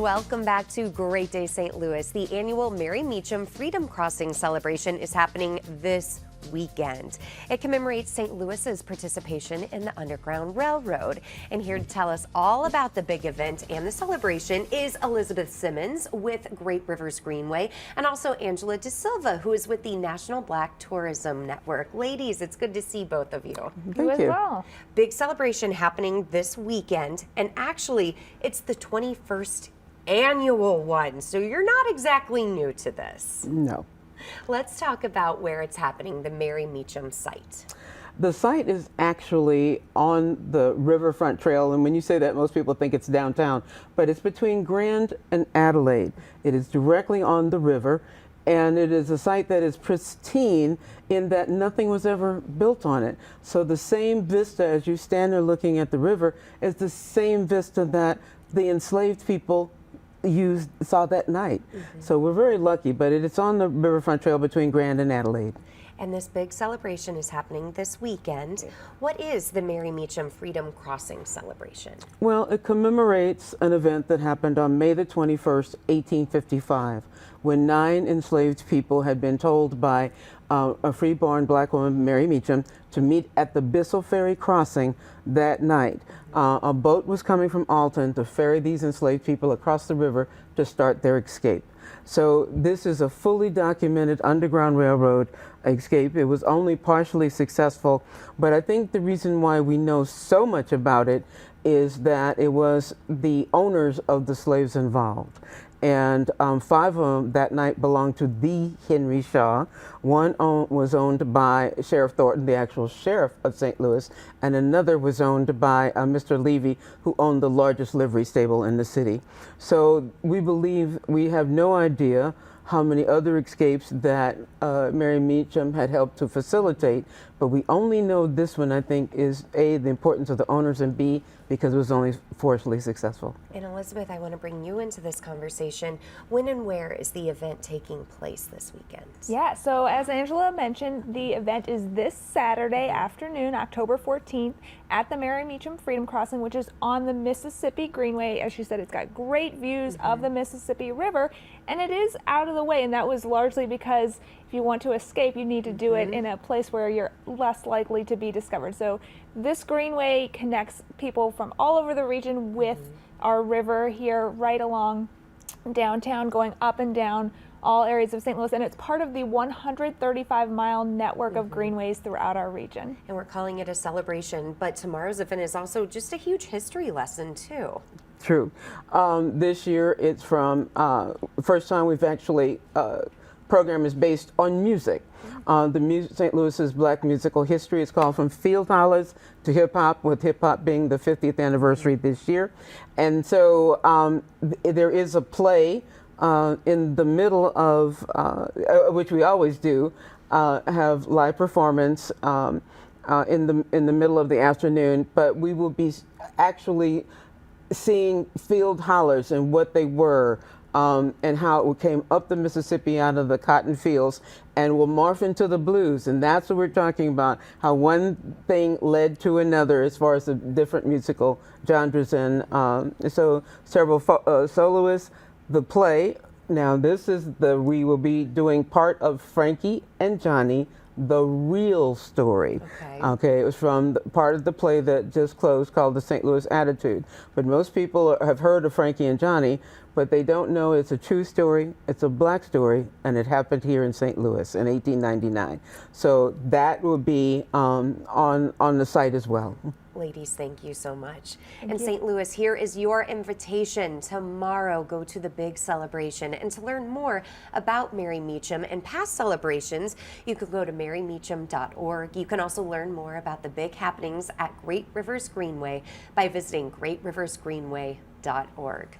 Welcome back to Great Day St. Louis. The annual Mary Meachum Freedom Crossing celebration is happening this weekend. It commemorates St. Louis's participation in the Underground Railroad. And here to tell us all about the big event and the celebration is Elizabeth Simmons with Great Rivers Greenway, and also Angela De Silva, who is with the National Black Tourism Network. Ladies, it's good to see both of you. Thank you. Well. Big celebration happening this weekend, and actually it's the 21st annual one, so you're not exactly new to this. No. Let's talk about where it's happening, the Mary Meachum site. The site is actually on the Riverfront Trail, and when you say that, most people think it's downtown, but it's between Grand and Adelaide. It is directly on the river, and it is a site that is pristine in that nothing was ever built on it. So the same vista as you stand there looking at the river is the same vista that the enslaved people saw that night. So we're very lucky, but it's on the Riverfront Trail between Grand and Adelaide. And this big celebration is happening this weekend. What is the Mary Meachum Freedom Crossing celebration? Well, it commemorates an event that happened on May the 21st, 1855, when 9 enslaved people had been told by a free-born black woman, Mary Meachum, to meet at the Bissell Ferry crossing that night. A boat was coming from Alton to ferry these enslaved people across the river to start their escape. So this is a fully documented Underground Railroad escape. It was only partially successful, but I think the reason why we know so much about it is that it was the owners of the slaves involved. And 5 of them that night belonged to the Henry Shaw. One was owned by Sheriff Thornton, the actual sheriff of St. Louis, and another was owned by Mr. Levy, who owned the largest livery stable in the city. So we believe, we have no idea how many other escapes that Mary Meachum had helped to facilitate, but we only know this one, I think, is A, the importance of the owners, and B, because it was only partially successful. And Elizabeth, I want to bring you into this conversation. When and where is the event taking place this weekend? Yeah, so as Angela mentioned, the event is this Saturday afternoon, October 14th, at the Mary Meachum Freedom Crossing, which is on the Mississippi Greenway. As she said, it's got great views of the Mississippi River, and it is out of the way, and that was largely because if you want to escape, you need to do it in a place where you're less likely to be discovered. So this greenway connects people from all over the region with our river here right along downtown, going up and down all areas of St. Louis, and it's part of the 135-mile network of greenways throughout our region. And we're calling it a celebration, but tomorrow's event is also just a huge history lesson too. True. This year it's from, first time we've actually, program is based on music. St. Louis's Black musical history is called From Field Hollers to Hip Hop, with hip hop being the 50th anniversary this year. And so there is a play in the middle of, which we always do, have live performance in the middle of the afternoon, but we will be actually seeing field hollers and what they were, and how it came up the Mississippi out of the cotton fields and will morph into the blues. And that's what we're talking about, how one thing led to another as far as the different musical genres. And so several soloists, the play. Now this is we will be doing part of Frankie and Johnny, the real story. Okay, it was from part of the play that just closed called The St. Louis Attitude. But most people have heard of Frankie and Johnny, but they don't know it's a true story. It's a black story, and it happened here in St. Louis in 1899. So that will be on the site as well. Ladies, thank you so much. And St. Louis, here is your invitation. Tomorrow, go to the big celebration. And to learn more about Mary Meachum and past celebrations, you can go to marymeachum.org. You can also learn more about the big happenings at Great Rivers Greenway by visiting greatriversgreenway.org.